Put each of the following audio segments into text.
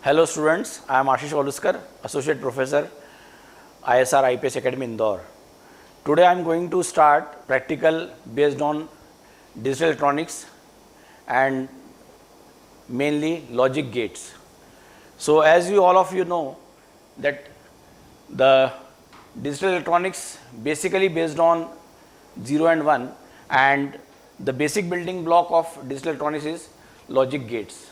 Hello students, I am Ashish Oluskar, Associate Professor, ISR IPS Academy Indore. Today I am going to start practical based on digital electronics and mainly logic gates. So as you all of you know that the digital electronics basically based on 0 and 1, and the basic building block of digital electronics is logic gates.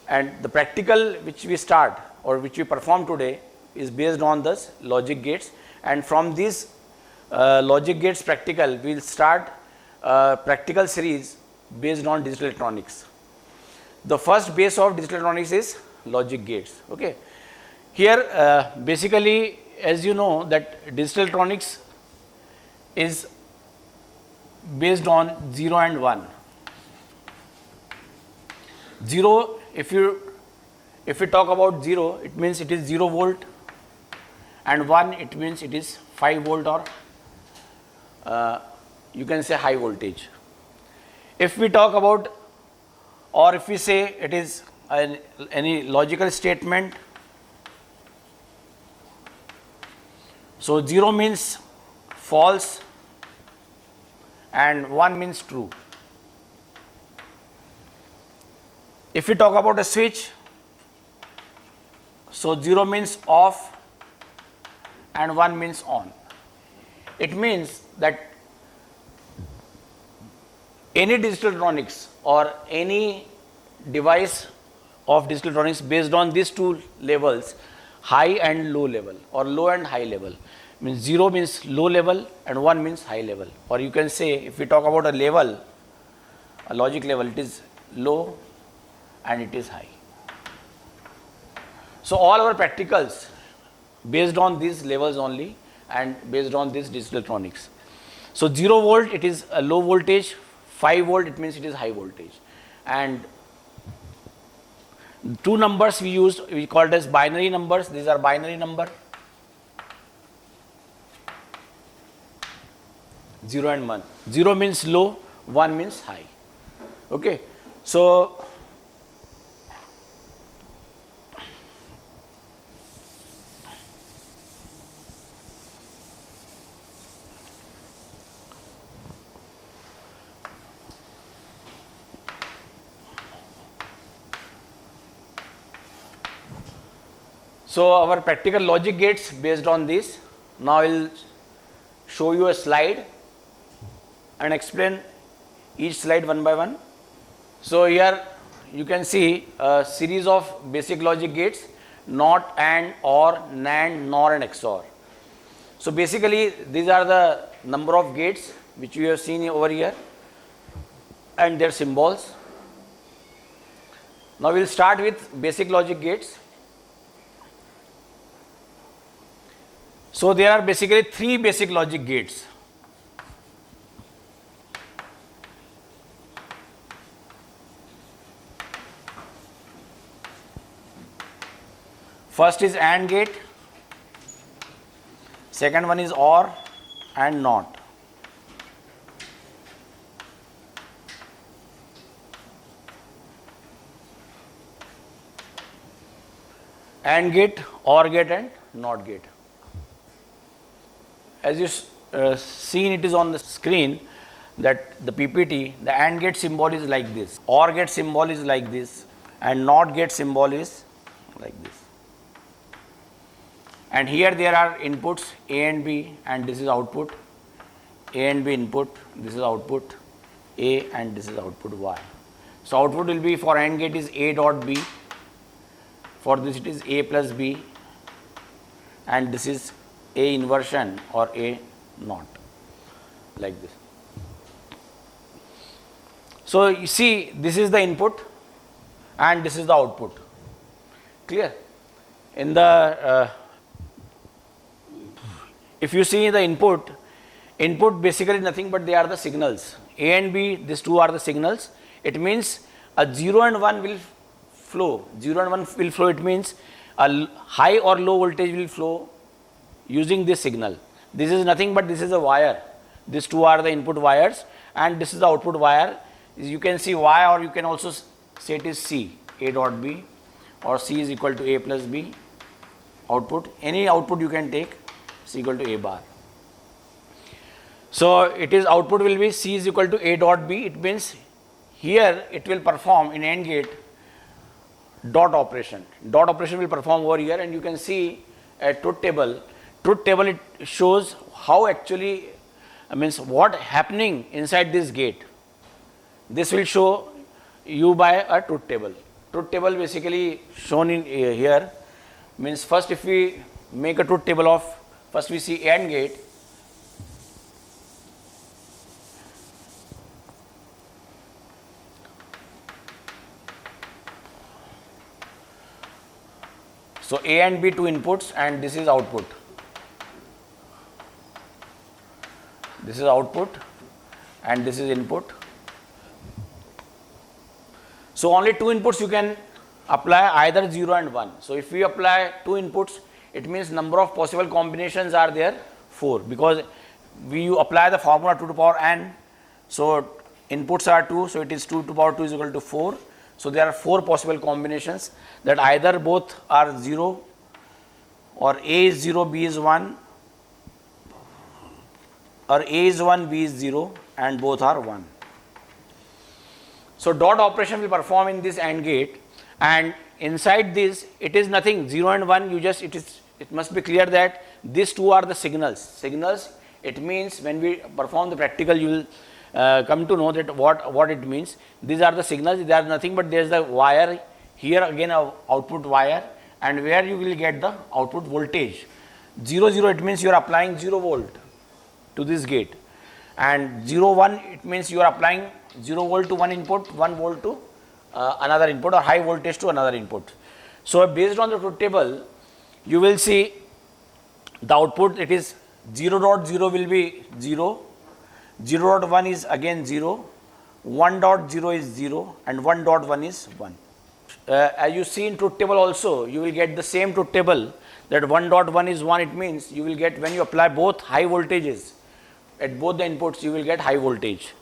And the practical which we start or which we perform today is based on this logic gates, and from these logic gates practical we will start practical series based on digital electronics. The first base of digital electronics is logic gates. Okay. Here basically, as you know that digital electronics is based on 0 and 1. 0, if we talk about 0, it means it is 0 volt, and 1 it means it is 5 volt, or you can say high voltage. If we talk about, or if we say it is any logical statement, so 0 means false and 1 means true. If we talk about a switch, so 0 means off and 1 means on. It means that any digital electronics or any device of digital electronics based on these two levels, high and low level or low and high level, means 0 means low level and 1 means high level, or you can say if we talk about a level, a logic level, it is low and it is high. So all our practicals based on these levels only and based on this digital electronics. So 0 volt it is a low voltage, 5 volt it means it is high voltage, and two numbers we used, we called as binary numbers. These are binary number, 0 and 1. 0 means low, 1 means high. Okay. So our practical logic gates based on this. Now I will show you a slide and explain each slide one by one. So here you can see a series of basic logic gates: NOT, AND, OR, NAND, NOR and XOR. So basically these are the number of gates which we have seen over here and their symbols. Now we will start with basic logic gates. So there are basically three basic logic gates. First is AND gate, second one is OR and NOT. AND gate, OR gate and NOT gate. As you seen, it is on the screen that the PPT, the AND gate symbol is like this, OR gate symbol is like this, and NOT gate symbol is like this. And here there are inputs A and B, and this is output. A and B input, this is output A, and this is output Y. So output will be for AND gate is A dot B, for this it is A plus B, and this is A inversion or A naught, like this. So you see, this is the input and this is the output. Clear? In the if you see the input basically nothing but they are the signals. A and B, these two are the signals. It means a 0 and 1 will flow. 0 and 1 will flow. It means a high or low voltage will flow using this signal. This is nothing but this is a wire. These two are the input wires and this is the output wire. You can see Y, or you can also say it is C, A dot B, or C is equal to A plus B output. Any output you can take, is equal to A bar. So it is output will be C is equal to A dot B. It means here it will perform in AND gate dot operation. Dot operation will perform over here, and you can see a truth table. Truth table, it shows how actually, means what happening inside this gate. This will show you by a truth table. Truth table basically shown in here, means first if we make a truth table of, first we see AND gate. So A and B, two inputs, and this is output. This is output and this is input. So only two inputs you can apply, either 0 and 1. So if we apply two inputs, it means number of possible combinations are there 4, because we apply the formula 2 to the power n. So inputs are 2, so it is 2 to the power 2 is equal to 4. So there are 4 possible combinations, that either both are 0, or A is 0, B is 1, or A is 1, B is 0, and both are 1. So dot operation will perform in this AND gate, and inside this it is nothing 0 and 1. You just it must be clear that these two are the signals. It means when we perform the practical, you will come to know that what it means. These are the signals. They are nothing but there is the wire here, again a output wire, and where you will get the output voltage. 0 0, it means you are applying 0 volt to this gate, and 0 1, it means you are applying 0 volt to one input, 1 volt to another input, or high voltage to another input. So based on the truth table, you will see the output, it is 0.0 will be 0, 0.1 is again 0, 1.0 is 0, and 1.1 is 1. As you see in truth table also, you will get the same truth table, that 1.1 is 1. It means you will get, when you apply both high voltages at both the inputs, you will get high voltage.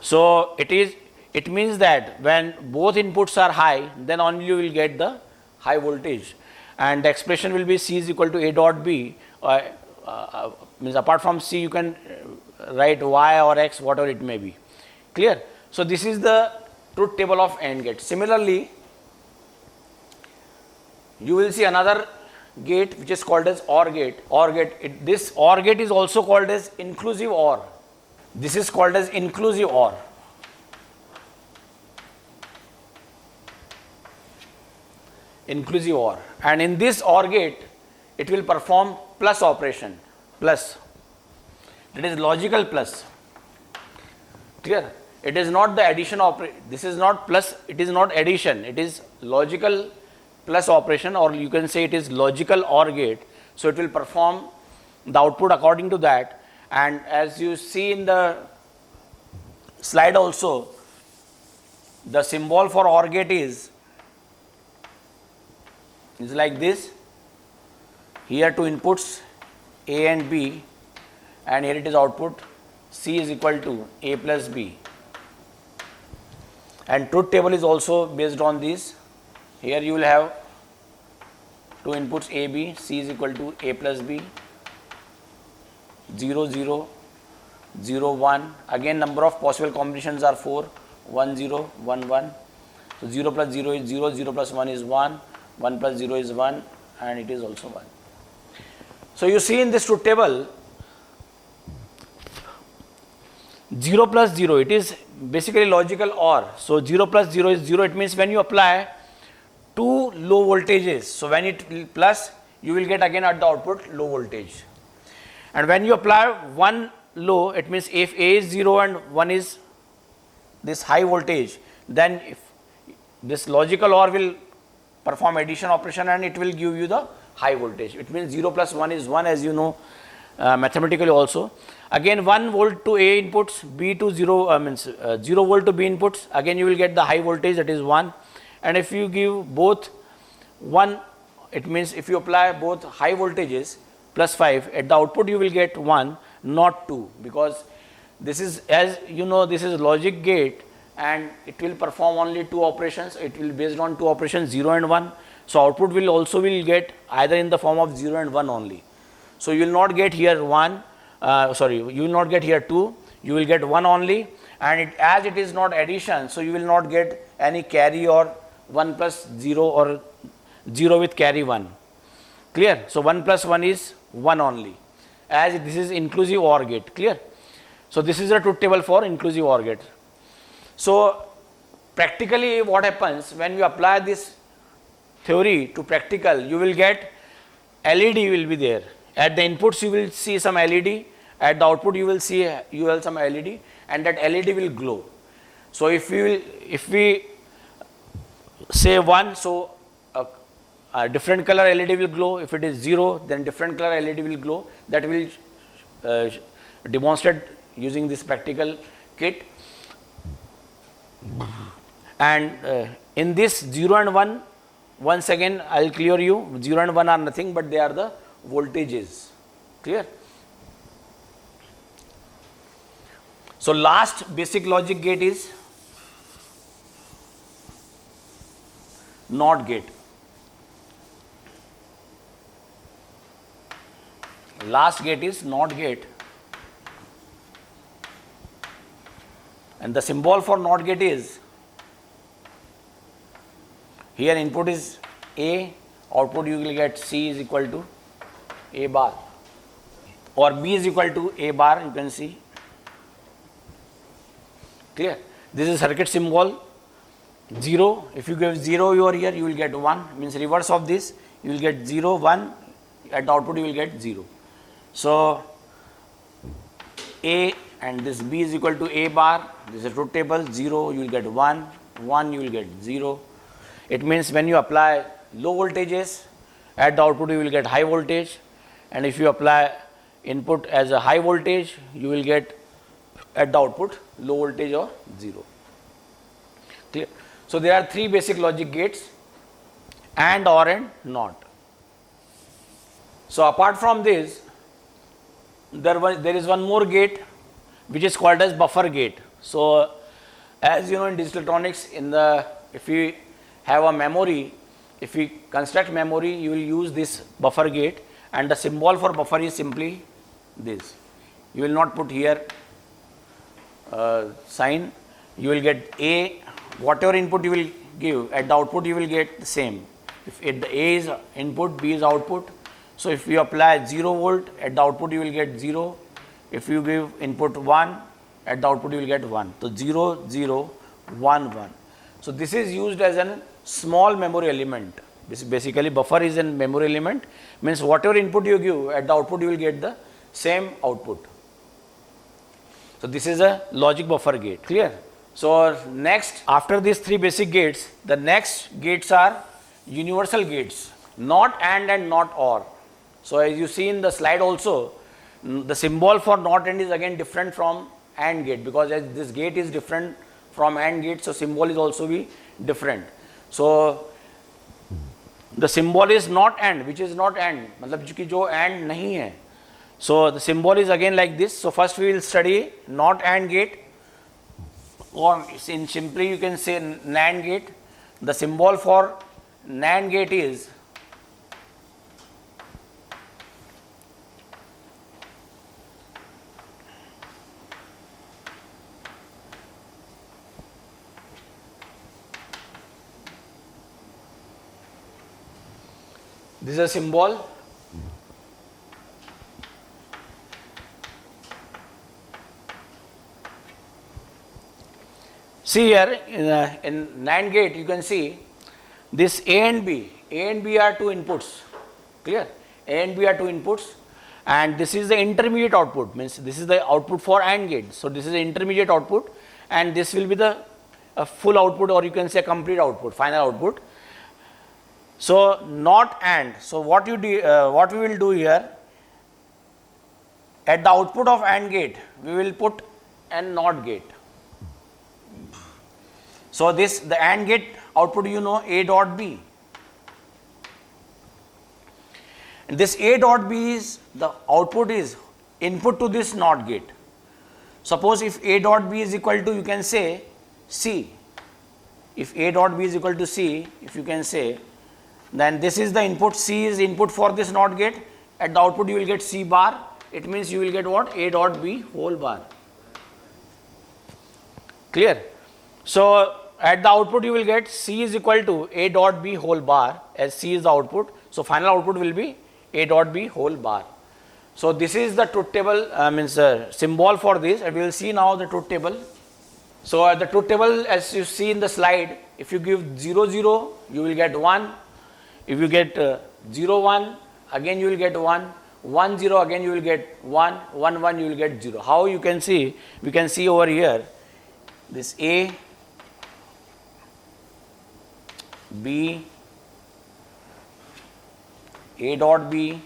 So it means that when both inputs are high, then only you will get the high voltage, and the expression will be C is equal to A dot B. Means apart from C, you can write Y or X, whatever it may be. Clear? So this is the truth table of AND gate. Similarly, you will see another gate which is called as OR gate. This OR gate is also called as inclusive OR. This is called as inclusive OR. Inclusive OR. And in this OR gate, it will perform plus operation. Plus. It is logical plus. Clear? It is not the addition operation. This is not plus, it is not addition. It is logical plus operation, or you can say it is logical OR gate. So it will perform the output according to that. And as you see in the slide also, the symbol for OR gate is like this. Here two inputs A and B, and here it is output C is equal to A plus B. And truth table is also based on this. Here you will have two inputs A, B, C is equal to A plus B, 0, 0, 0, 1. Again number of possible combinations are 4, 1, 0, 1, 1. So 0 plus 0 is 0, 0 plus 1 is 1, 1 plus 0 is 1, and it is also 1. So you see in this truth table, 0 plus 0, it is basically logical OR. So 0 plus 0 is 0. It means when you apply two low voltages, so when it will plus, you will get again at the output low voltage. And when you apply one low, it means if A is 0 and 1 is this high voltage, then if this logical OR will perform addition operation and it will give you the high voltage. It means 0 plus 1 is 1, as you know mathematically also. Again 1 volt to A inputs, B to 0, 0 volt to B inputs, again you will get the high voltage, that is 1. And if you give both 1, it means if you apply both high voltages plus 5, at the output you will get 1, not 2, because this is, as you know, this is logic gate and it will perform only two operations. It will based on two operations, 0 and 1. So output will also will get either in the form of 0 and 1 only. So you will not get here 1, you will not get here 2, you will get 1 only, and as it is not addition, so you will not get any carry or 1 plus 0 or 0 with carry 1. Clear? So 1 plus 1 is 1 only, as this is inclusive OR gate. Clear? So this is the truth table for inclusive OR gate. So practically what happens when you apply this theory to practical, you will get LED will be there. At the inputs you will see some LED, at the output you will see some LED, and that LED will glow. So if we say 1, so a different color LED will glow. If it is 0, then different color LED will glow. That will demonstrate using this practical kit. And in this 0 and 1, once again I will clear you, 0 and 1 are nothing but they are the voltages. Clear? So last basic logic gate is NOT gate. Last gate is NOT gate, and the symbol for NOT gate is, here input is A, output you will get C is equal to A bar, or B is equal to A bar, you can see. Clear? This is circuit symbol 0. If you give 0 over here, you will get 1, means reverse of this, you will get 0, 1, at the output you will get 0. So A and this B is equal to A bar, this is a truth table, 0 you will get 1, 1 you will get 0. It means when you apply low voltages, at the output you will get high voltage, and if you apply input as a high voltage, you will get at the output low voltage or 0. Clear? So there are 3 basic logic gates, AND, OR and NOT. So apart from this, there is one more gate which is called as buffer gate. So as you know, in digital electronics, if we have a memory, if we construct memory, you will use this buffer gate, and the symbol for buffer is simply this. You will not put here sign. You will get A, whatever input you will give, at the output you will get the same. If the A is input, B is output. So if you apply 0 volt, at the output you will get 0. If you give input 1, at the output you will get 1. So 0, 0, 1, 1. So this is used as a small memory element. This basically buffer is a memory element, means whatever input you give, at the output you will get the same output. So this is a logic buffer gate. Clear? So next, after these 3 basic gates, the next gates are universal gates, NOT AND and NOT OR. So as you see in the slide also, the symbol for NOT AND is again different from AND gate, because as this gate is different from AND gate, so symbol is also be different. So the symbol is not AND, which is not AND, मतलब कि जो AND नहीं है. So the symbol is again like this. So first we will study NOT AND gate, or in simply you can say NAND gate. The symbol for NAND gate is this is a symbol. See here in NAND gate you can see this A and B. A and B are 2 inputs. Clear? A and B are 2 inputs, and this is the intermediate output, means this is the output for AND gate. So this is the intermediate output, and this will be the full output, or you can say complete output, final output. So NOT AND. So what we will do here, at the output of AND gate we will put an NOT gate. So the AND gate output, you know, A dot B. And this A dot B is the output is input to this NOT gate. Suppose if A dot B is equal to, you can say C. If A dot B is equal to C, if you can say Then this is the input, C is input for this NOT gate. At the output you will get C bar. It means you will get what? A dot B whole bar. Clear? So at the output you will get C is equal to A dot B whole bar, as C is the output. So final output will be A dot B whole bar. So this is the truth table, symbol for this, and we will see now the truth table. So the truth table, as you see in the slide, if you give 0 0, you will get 1. If you get 0 1, again you will get 1. 1 0, again you will get 1. 1 1, you will get 0. How you can see? We can see over here this A, B, A dot B,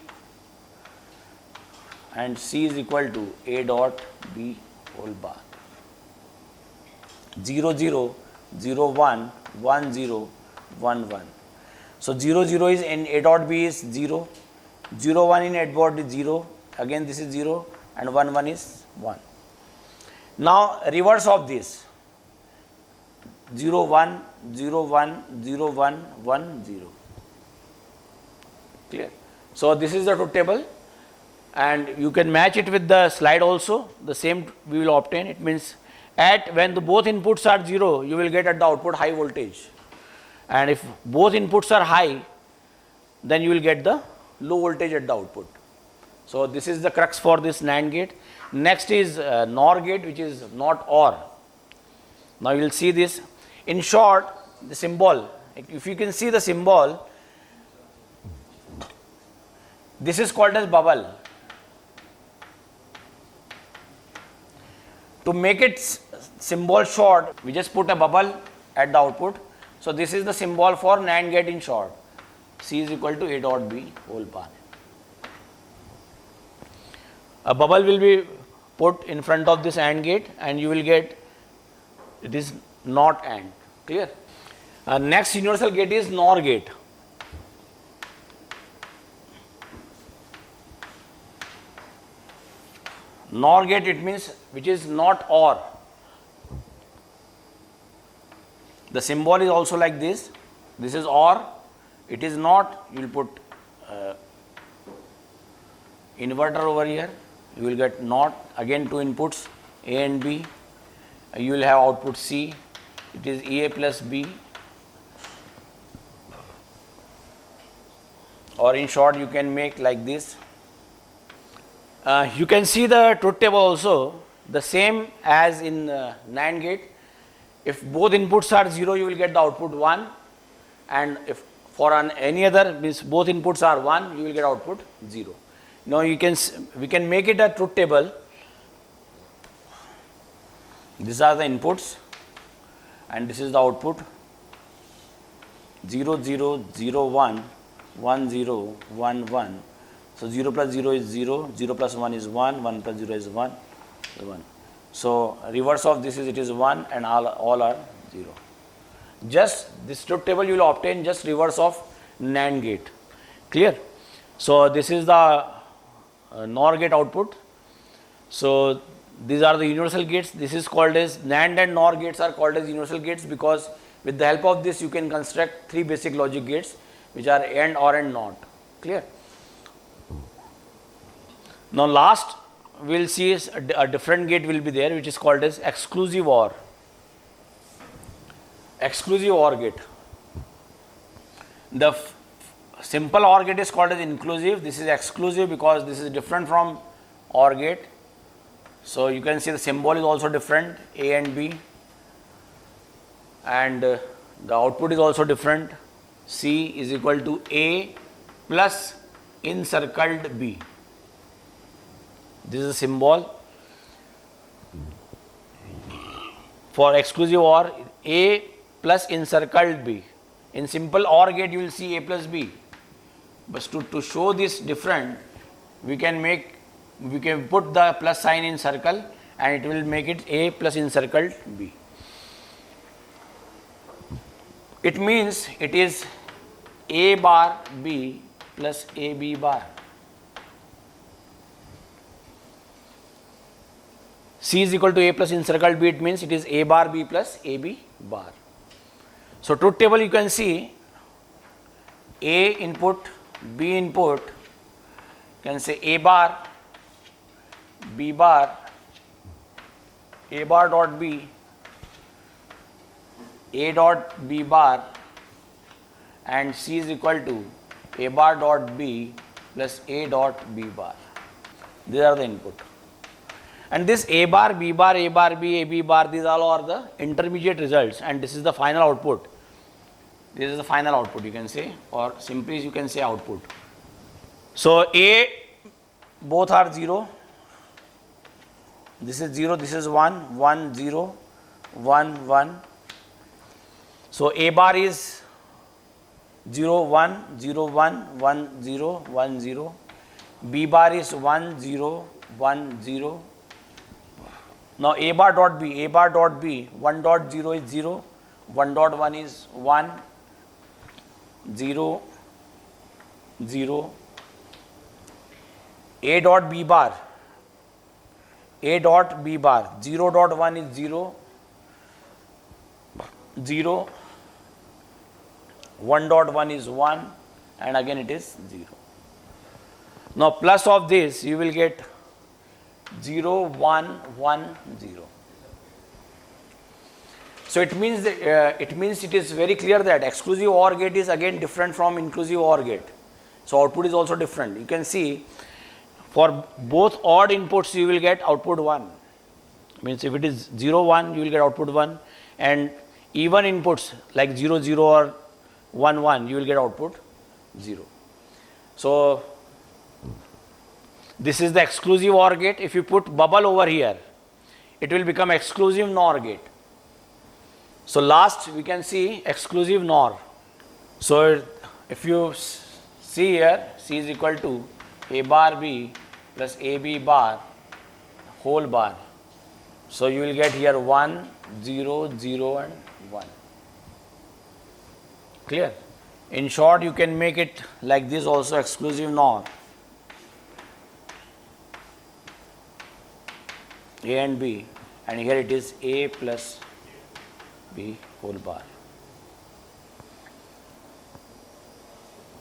and C is equal to A dot B whole bar. 0 0, 0 1, 1 0, 1 1. So 0 0 is in A dot B is 0, 0 1 in A dot is 0, again this is 0, and 1 1 is 1. Now reverse of this, 0 1, 0 1, 0 1, 1 0. Clear? So this is the truth table, and you can match it with the slide also. The same we will obtain. It means at when the both inputs are 0, you will get at the output high voltage, and if both inputs are high, then you will get the low voltage at the output. So this is the crux for this NAND gate. Next is NOR gate, which is not OR. Now you will see this. In short, the symbol, if you can see the symbol, this is called as bubble. To make it symbol short, we just put a bubble at the output. So this is the symbol for NAND gate in short. C is equal to A dot B whole bar. A bubble will be put in front of this AND gate, and you will get it is not AND. Clear? Next universal gate is NOR gate. NOR gate, it means which is not OR. The symbol is also like this. This is OR. It is not. You will put inverter over here. You will get NOT. Again two inputs A and B. You will have output C. It is A plus B. Or in short, you can make like this. You can see the truth table also, the same as in NAND gate. If both inputs are 0, you will get the output 1, and if for any other means both inputs are 1, you will get output 0. Now we can make it a truth table. These are the inputs, and this is the output. 0 0, 0 1, 1 0, 1 1. So 0 plus 0 is 0, 0 plus 1 is 1, 1 plus 0 is 1, 1. So reverse of this is it is 1, and all are 0. Just this truth table you will obtain just reverse of NAND gate. Clear? So this is the NOR gate output. So these are the universal gates. This is called as NAND and NOR gates are called as universal gates because with the help of this you can construct 3 basic logic gates, which are AND, OR and NOT. Clear? Now last we will see is a different gate will be there, which is called as exclusive OR. Exclusive OR gate. The simple OR gate is called as inclusive. This is exclusive because this is different from OR gate. So you can see the symbol is also different, A and B, and the output is also different. C is equal to A plus encircled B. This is a symbol for exclusive OR, A plus encircled B. In simple OR gate you will see A plus B, but to show this different, we can put the plus sign in circle, and it will make it A plus encircled B. It means it is A bar B plus AB bar. C is equal to A plus encircled B, it means it is A bar B plus AB bar. So truth table you can see A input, B input, can say A bar, B bar, A bar dot B, A dot B bar, and C is equal to A bar dot B plus A dot B bar. These are the input. And this A bar, B bar, A bar, B, A, B bar, these all are the intermediate results, and this is the final output. This is the final output, you can say, or simply you can say output. So A, both are 0. This is 0, this is 1, 1, 0, 1, 1. So A bar is 0, 1, 0, 1, 1, 0, 1, 0. B bar is 1, 0, 1, 0. Now A bar dot B, 1 dot 0 is 0, 1 dot 1 is 1, 0, 0. A dot B bar, 0 dot 1 is 0, 0, 1 dot 1 is 1, and again it is 0. Now plus of this you will get 0, 1, 1, 0. So it means that, it is very clear that exclusive OR gate is again different from inclusive OR gate. So output is also different. You can see for both odd inputs you will get output 1. Means if it is 0, 1 you will get output 1, and even inputs like 0, 0 or 1, 1 you will get output 0. So this is the exclusive OR gate. If you put bubble over here, it will become exclusive NOR gate. So last we can see exclusive NOR. So if you see here, C is equal to A bar B plus AB bar whole bar. So you will get here 1, 0, 0 and 1. Clear? In short, you can make it like this also, exclusive NOR. A and B, and here it is A plus B whole bar.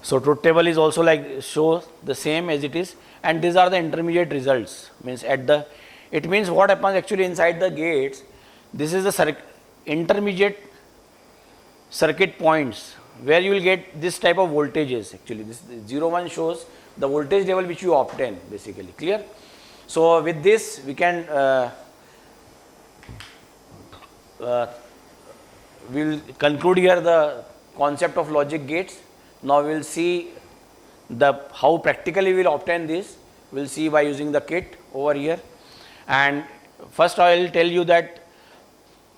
So truth table is also like shows the same as it is, and these are the intermediate results. Means it means what happens actually inside the gates. This is the intermediate circuit points where you will get this type of voltages. Actually, this 0, 1 shows the voltage level which you obtain basically. Clear? So with this we can we will conclude here the concept of logic gates. Now we will see how practically we will obtain this. We will see by using the kit over here. And first I will tell you that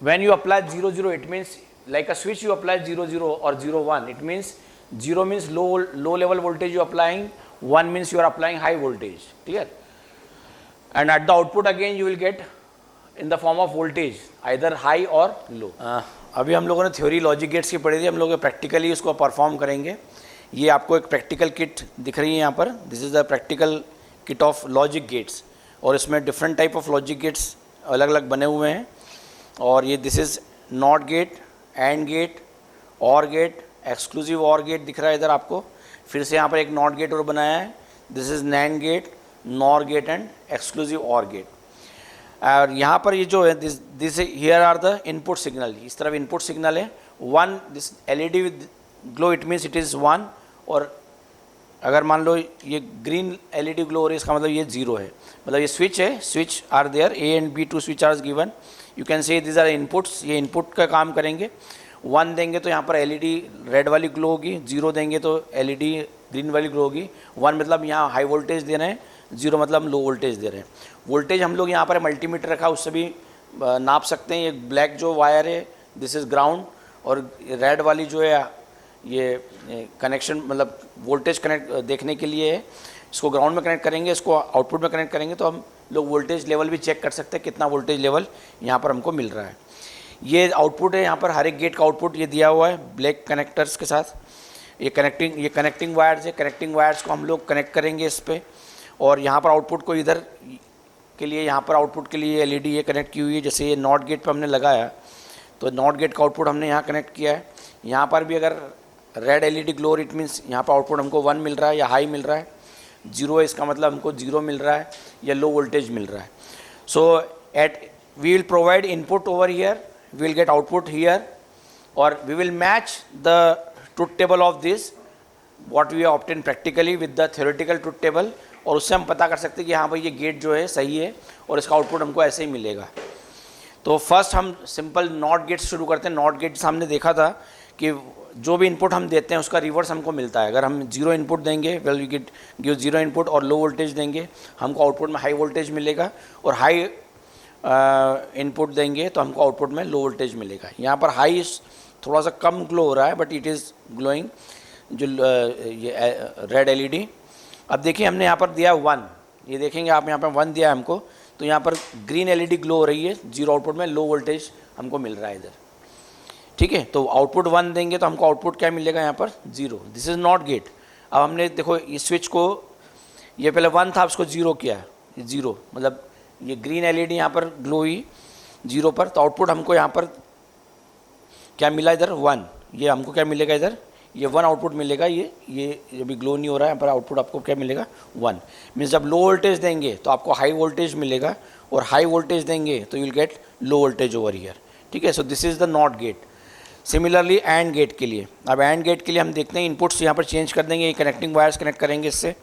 when you apply 0, 0, it means like a switch you apply 0, 0 or 0, 1. It means 0 means low level voltage you are applying, 1 means you are applying high voltage. Clear? And at the output again you will get in the form of voltage either high or low. अभी हम लोगों ने theory logic gates की पढ़ी थी, हम लोग practically उसको परफॉर्म करेंगे. ये आपको एक प्रैक्टिकल किट दिख रही है यहाँ पर. This is the practical kit of logic gates, और इसमें different type of logic gates अलग अलग बने हुए हैं. और ये this is not gate, and gate, or gate, exclusive or gate दिख रहा है इधर आपको. फिर से यहाँ पर एक नॉट गेट और बनाया है. This is NAND gate, NOR gate and exclusive or gate. और यहाँ पर ये जो है this here are the input signal. इस तरफ इनपुट सिग्नल है 1. This LED with glow it means it is 1. और अगर मान लो ये ग्रीन LED ग्लो हो रही है, इसका मतलब ये 0 है. मतलब ये स्विच है, switch are there, A and B 2 switch are given. You can say this are inputs. ये इनपुट का काम करेंगे. 1 देंगे तो यहाँ पर LED रेड वाली ग्लो होगी, 0 देंगे तो LED ग्रीन वाली ग्लो होगी. 1 मतलब यहाँ हाई वोल्टेज दे रहे हैं, 0 मतलब हम लो वोल्टेज दे रहे हैं. वोल्टेज हम लोग यहाँ पर मल्टीमीटर रखा, उससे भी नाप सकते हैं. ये ब्लैक जो वायर है दिस इज़ ग्राउंड, और रेड वाली जो है ये कनेक्शन मतलब वोल्टेज कनेक्ट देखने के लिए है. इसको ग्राउंड में कनेक्ट करेंगे, इसको आउटपुट में कनेक्ट करेंगे तो हम लोग वोल्टेज लेवल भी चेक कर सकते हैं कितना वोल्टेज लेवल यहाँ पर हमको मिल रहा है. ये आउटपुट है, यहाँ पर हर एक गेट का आउटपुट ये दिया हुआ है ब्लैक कनेक्टर्स के साथ. ये कनेक्टिंग वायर्स है. कनेक्टिंग वायर्स को हम लोग कनेक्ट करेंगे इस पर, और यहाँ पर आउटपुट को इधर के लिए, यहाँ पर आउटपुट के लिए LED ये कनेक्ट की हुई है. जैसे ये नॉट गेट पर हमने लगाया तो नॉट गेट का आउटपुट हमने यहाँ कनेक्ट किया है. यहाँ पर भी अगर रेड एलईडी ग्लोर इट मीन्स यहाँ पर आउटपुट हमको 1 मिल रहा है या हाई मिल रहा है, 0 है इसका मतलब हमको 0 मिल रहा है या लो वोल्टेज मिल रहा है. So at we will provide input over here, we will get output here और we will match the truth table of this what we obtain practically with the theoretical truth table, और उससे हम पता कर सकते हैं कि हाँ भाई ये गेट जो है सही है और इसका आउटपुट हमको ऐसे ही मिलेगा. तो फर्स्ट हम सिंपल नॉट गेट शुरू करते हैं. नॉट गेट हमने देखा था कि जो भी इनपुट हम देते हैं उसका रिवर्स हमको मिलता है. अगर हम 0 इनपुट देंगे, well we get give 0 input और लो वोल्टेज देंगे, हमको आउटपुट में हाई वोल्टेज मिलेगा, और हाई इनपुट देंगे तो हमको आउटपुट में लो वोल्टेज मिलेगा. यहाँ पर हाई थोड़ा सा कम ग्लो हो रहा है बट इट इज़ ग्लोइंग जो ये रेड एलईडी. अब देखिए हमने यहाँ पर दिया 1, ये देखेंगे आप यहाँ पर 1 दिया है हमको, तो यहाँ पर ग्रीन एलईडी ग्लो हो रही है 0 आउटपुट में, लो वोल्टेज हमको मिल रहा है इधर. ठीक है, तो आउटपुट 1 देंगे तो हमको आउटपुट क्या मिलेगा यहाँ पर 0. This is not gate. अब हमने देखो इस स्विच को, ये पहले 1 था उसको 0 किया, 0 मतलब ये ग्रीन एलईडी यहाँ पर ग्लो हुई 0 पर, तो आउटपुट हमको यहाँ पर क्या मिला इधर 1. ये हमको क्या मिलेगा इधर, ये 1 आउटपुट मिलेगा. ये अभी ग्लो नहीं हो रहा है, यहाँ पर आउटपुट आपको क्या मिलेगा 1. मीन्स जब लो वोल्टेज देंगे तो आपको हाई वोल्टेज मिलेगा, और हाई वोल्टेज देंगे तो you will get low voltage over here. ठीक है, so this is the not gate. Similarly and gate के लिए, अब एंड गेट के लिए हम देखते हैं इनपुट्स यहाँ पर चेंज कर देंगे, ये कनेक्टिंग वायर्स कनेक्ट करेंगे इससे.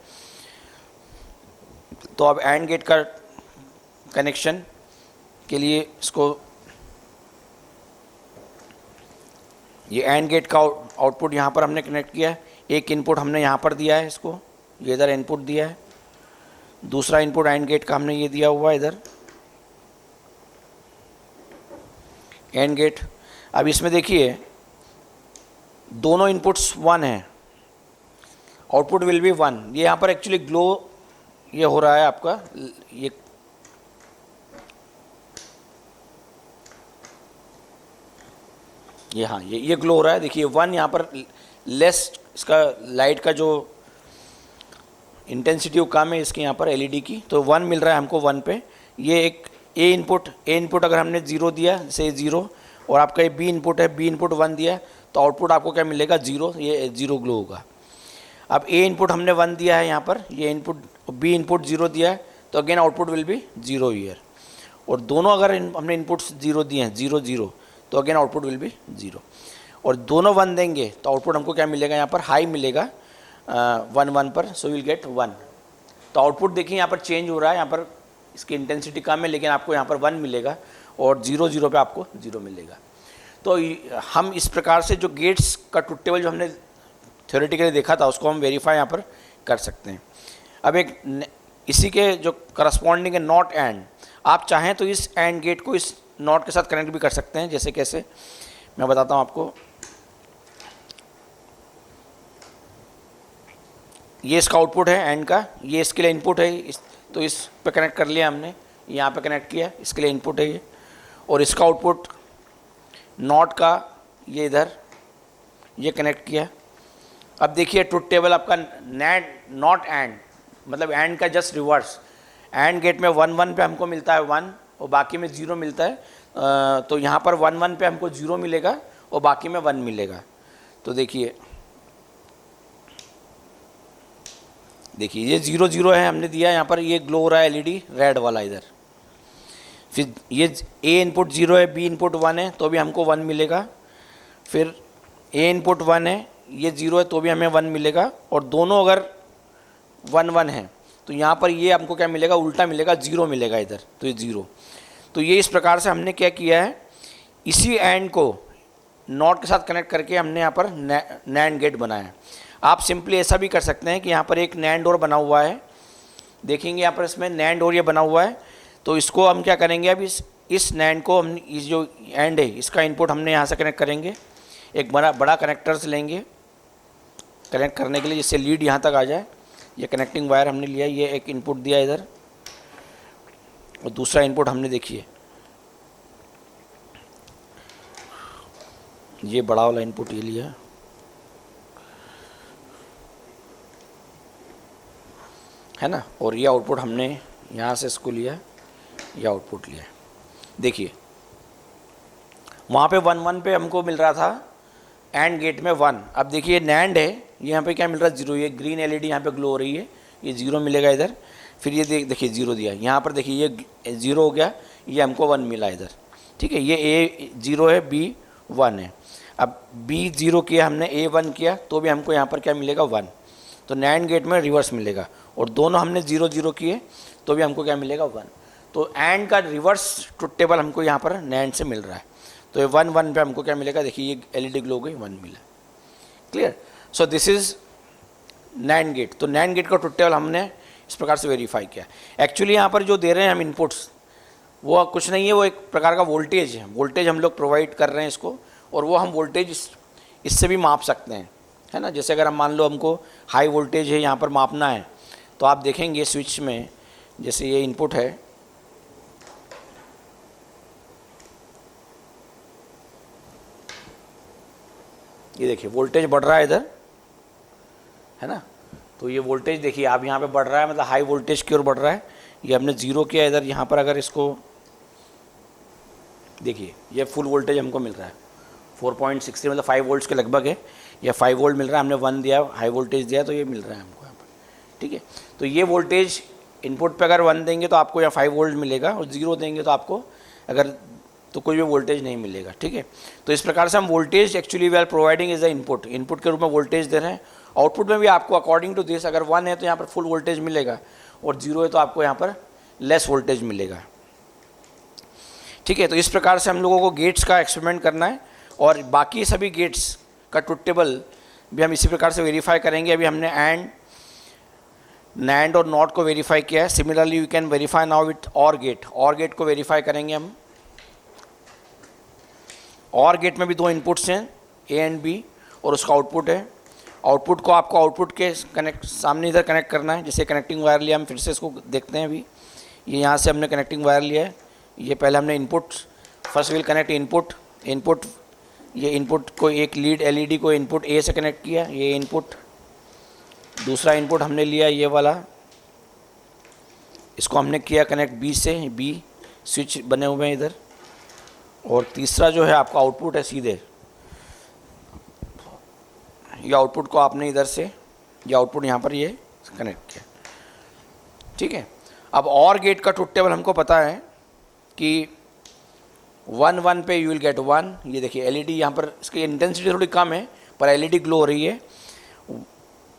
तो अब एंड गेट का कनेक्शन के लिए इसको, ये एंड गेट का आउटपुट यहाँ पर हमने कनेक्ट किया है. एक इनपुट हमने यहाँ पर दिया है इसको, ये इधर इनपुट दिया है. दूसरा इनपुट एंड गेट का हमने ये दिया हुआ है इधर एंड गेट. अब इसमें देखिए दोनों इनपुट्स 1 हैं, आउटपुट विल बी 1. ये यहाँ पर एक्चुअली ग्लो ये हो रहा है आपका, ये हाँ ये ग्लो हो रहा है. देखिए 1 यहाँ पर लेस, इसका लाइट का जो इंटेंसिटी कम है इसके यहाँ पर एलईडी की, तो 1 मिल रहा है हमको 1 पे. ये एक ए इनपुट अगर हमने 0 दिया, जैसे 0, और आपका ये बी इनपुट है, बी इनपुट 1 दिया तो आउटपुट आपको क्या मिलेगा 0, ये 0 ग्लो होगा. अब ए इनपुट हमने 1 दिया है यहाँ पर, ये इनपुट, बी इनपुट 0 दिया है तो again output will be 0 year. और दोनों अगर हमने इनपुट्स 0 दिए हैं, 0 0, तो अगेन आउटपुट विल बी 0. और दोनों 1 देंगे तो आउटपुट हमको क्या मिलेगा यहाँ पर हाई मिलेगा 1 1 पर, सो विल गेट 1. तो आउटपुट देखिए यहाँ पर चेंज हो रहा है, यहाँ पर इसकी इंटेंसिटी कम है लेकिन आपको यहाँ पर 1 मिलेगा, और 0 0 पे आपको 0 मिलेगा. तो हम इस प्रकार से जो गेट्स का ट्रुथ टेबल जो हमने थ्योरेटिकली देखा था उसको हम वेरीफाई यहाँ पर कर सकते हैं. अब एक इसी के जो करस्पॉन्डिंग है नॉट एंड, आप चाहें तो इस एंड गेट को इस नॉट के साथ कनेक्ट भी कर सकते हैं. जैसे कैसे मैं बताता हूँ आपको. ये इसका आउटपुट है एंड का, ये इसके लिए इनपुट है, तो इस पे कनेक्ट कर लिया हमने, यहाँ पे कनेक्ट किया, इसके लिए इनपुट है ये, और इसका आउटपुट नॉट का ये इधर ये कनेक्ट किया. अब देखिए ट्रुथ टेबल आपका नॉट एंड मतलब एंड का जस्ट रिवर्स. एंड गेट में 1 1 पे हमको मिलता है 1 और बाकी में 0 मिलता है. तो यहाँ पर 1 1 पे हमको 0 मिलेगा और बाकी में 1 मिलेगा. तो देखिए ये 0 0 है हमने दिया यहाँ पर, ये ग्लो हो रहा है एलईडी रेड वाला इधर. फिर ये ए इनपुट 0 है, बी इनपुट 1 है तो भी हमको 1 मिलेगा. फिर ए इनपुट 1 है, ये 0 है तो भी हमें 1 मिलेगा. और दोनों अगर 1 1 है तो यहाँ पर ये हमको क्या मिलेगा, उल्टा मिलेगा, 0 मिलेगा इधर, तो ये 0. तो ये इस प्रकार से हमने क्या किया है, इसी एंड को नॉट के साथ कनेक्ट करके हमने यहाँ पर नैंड गेट बनाया है. आप सिंपली ऐसा भी कर सकते हैं कि यहाँ पर एक नैंड डोर बना हुआ है, देखेंगे यहाँ पर इसमें नैंड डोर ये बना हुआ है. तो इसको हम क्या करेंगे, अब इस नैंड को हम इस जो एंड है इसका इनपुट हमने यहाँ से कनेक्ट करेंगे. एक बड़ा कनेक्टर्स लेंगे कनेक्ट करने के लिए, जिससे लीड यहाँ तक आ जाए. ये कनेक्टिंग वायर हमने लिया, ये एक इनपुट दिया इधर, और दूसरा इनपुट हमने देखिए ये बड़ा वाला इनपुट ये लिया है ना, और ये आउटपुट हमने यहाँ से इसको लिया, ये आउटपुट लिया. देखिए वहाँ पे 1 1 पे हमको मिल रहा था एंड गेट में 1। अब देखिए नैंड है, यहाँ पे क्या मिल रहा है 0, ये ग्रीन एलईडी यहाँ पे ग्लो हो रही है, ये 0 मिलेगा इधर। फिर ये देखिए 0 दिया, यहाँ पर देखिए ये 0 हो गया, ये हमको 1 मिला इधर, ठीक है। ये ए 0 है, बी 1 है। अब बी 0 किया हमने, ए 1 किया, तो भी हमको यहाँ पर क्या मिलेगा 1। तो नैंड गेट में रिवर्स मिलेगा, और दोनों हमने 0 0 किए तो भी हमको क्या मिलेगा 1। तो एंड का रिवर्स ट्रुथ टेबल हमको यहाँ पर नैंड से मिल रहा है। तो ये 1 1 पे हमको क्या मिलेगा, देखिए ये एलईडी ग्लो हो गई, 1 मिला। Clear. So this is NAND gate. तो नैंड गेट का ट्रुथ टेबल हमने इस प्रकार से वेरीफाई किया। एक्चुअली यहाँ पर जो दे रहे हैं हम इनपुट्स, वो कुछ नहीं है, वो एक प्रकार का वोल्टेज है। वोल्टेज हम लोग प्रोवाइड कर रहे हैं इसको, और वो हम वोल्टेज इससे भी माप सकते हैं, है ना। जैसे अगर हम मान लो हमको हाई वोल्टेज है यहाँ पर मापना है, तो आप देखेंगे स्विच में, जैसे ये इनपुट है, ये देखिए वोल्टेज बढ़ रहा है इधर, है ना। तो ये वोल्टेज देखिए आप यहाँ पे बढ़ रहा है, मतलब हाई वोल्टेज की ओर बढ़ रहा है। ये हमने 0 किया इधर, यहाँ पर अगर इसको देखिए, ये फुल वोल्टेज हमको मिल रहा है 4.63, मतलब 5 वोल्ट्स के लगभग है। या 5 वोल्ट मिल रहा है, हमने 1 दिया, हाई वोल्टेज दिया, तो ये मिल रहा है हमको यहाँ पर, ठीक है। तो ये वोल्टेज इनपुट पे अगर 1 देंगे तो आपको यहाँ 5 वोल्ट मिलेगा, और 0 देंगे तो आपको अगर तो कोई भी वोल्टेज नहीं मिलेगा, ठीक है। तो इस प्रकार से हम voltage actually we are providing is the input, input के रूप में वोल्टेज दे रहे हैं। आउटपुट में भी आपको अकॉर्डिंग टू दिस, अगर 1 है तो यहाँ पर फुल वोल्टेज मिलेगा, और 0 है तो आपको यहाँ पर लेस वोल्टेज मिलेगा, ठीक है। तो इस प्रकार से हम लोगों को गेट्स का एक्सपेरिमेंट करना है, और बाकी सभी गेट्स का ट्रुथ टेबल भी हम इसी प्रकार से वेरीफाई करेंगे। अभी हमने एंड, नैंड और नॉट को वेरीफाई किया है। Similarly you can verify now with और गेट। और गेट को वेरीफाई करेंगे हम। और गेट में भी 2 इनपुट्स हैं, ए एंड बी, और उसका आउटपुट है। आउटपुट को आपको आउटपुट के सामने इधर कनेक्ट करना है। जैसे कनेक्टिंग वायर लिया, हम फिर से इसको देखते हैं। अभी ये यहाँ से हमने कनेक्टिंग वायर लिया है, ये पहले हमने input, first will connect input, ये इनपुट को एक लीड एलईडी को इनपुट ए से कनेक्ट किया, ये इनपुट। दूसरा इनपुट हमने लिया ये वाला, इसको हमने किया कनेक्ट बी से, बी स्विच बने हुए हैं इधर। और तीसरा जो है आपका आउटपुट है सीधे, ये आउटपुट को आपने इधर से, ये आउटपुट यहाँ पर ये कनेक्ट किया, ठीक है। अब और गेट का ट्रुथ टेबल हमको पता है कि 1 1 पे यू विल गेट 1। ये देखिए एलईडी यहाँ पर, इसकी इंटेंसिटी थोड़ी कम है पर एलईडी ग्लो हो रही है।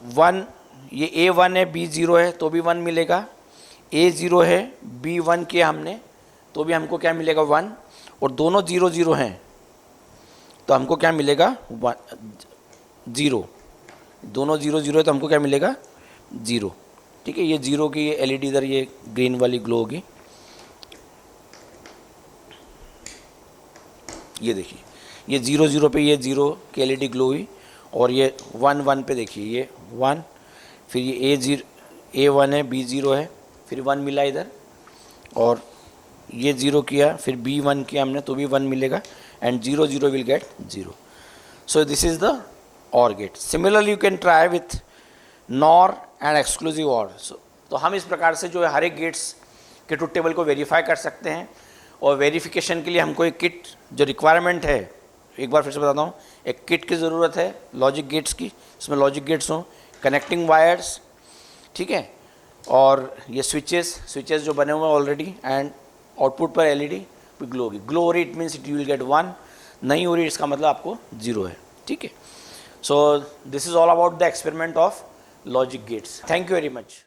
1, ये ए 1 है, बी 0 है, तो भी 1 मिलेगा। ए 0 है, बी 1 किया हमने, तो भी हमको क्या मिलेगा 1। और दोनों 0 0 हैं, तो हमको क्या मिलेगा 0। दोनों 0 0 है तो हमको क्या मिलेगा 0, ठीक है। ये 0 की ये एलईडी इधर ये ग्रीन वाली ग्लो होगी, ये देखिए ये 0 0 पे ये 0 की एलईडी ग्लो हुई, और ये 1 1 पे देखिए ये 1, फिर ये ए 1 है, बी 0 है, फिर 1 मिला इधर। और ये 0 किया, फिर बी 1 किया हमने, तो भी 1 मिलेगा, and 0 0 will get 0। So this is the OR gate. Similarly you can try with NOR and exclusive OR. तो हम इस प्रकार से जो है हर एक गेट्स के ट्रुथ टेबल को वेरीफाई कर सकते हैं। और वेरिफिकेशन के लिए हमको एक किट जो रिक्वायरमेंट है, एक बार फिर से बताता हूँ, एक किट की ज़रूरत है लॉजिक गेट्स की। इसमें लॉजिक गेट्स हों, कनेक्टिंग वायर्स, ठीक है, और ये स्विचेस जो बने हुए हैं ऑलरेडी, एंड आउटपुट पर एलईडी ग्लो होगी। ग्लो हो रही it means you will gate 1, नहीं हो रही इसका मतलब आपको 0 है, ठीक है। So this is all about the experiment of logic gets. Thank you very much.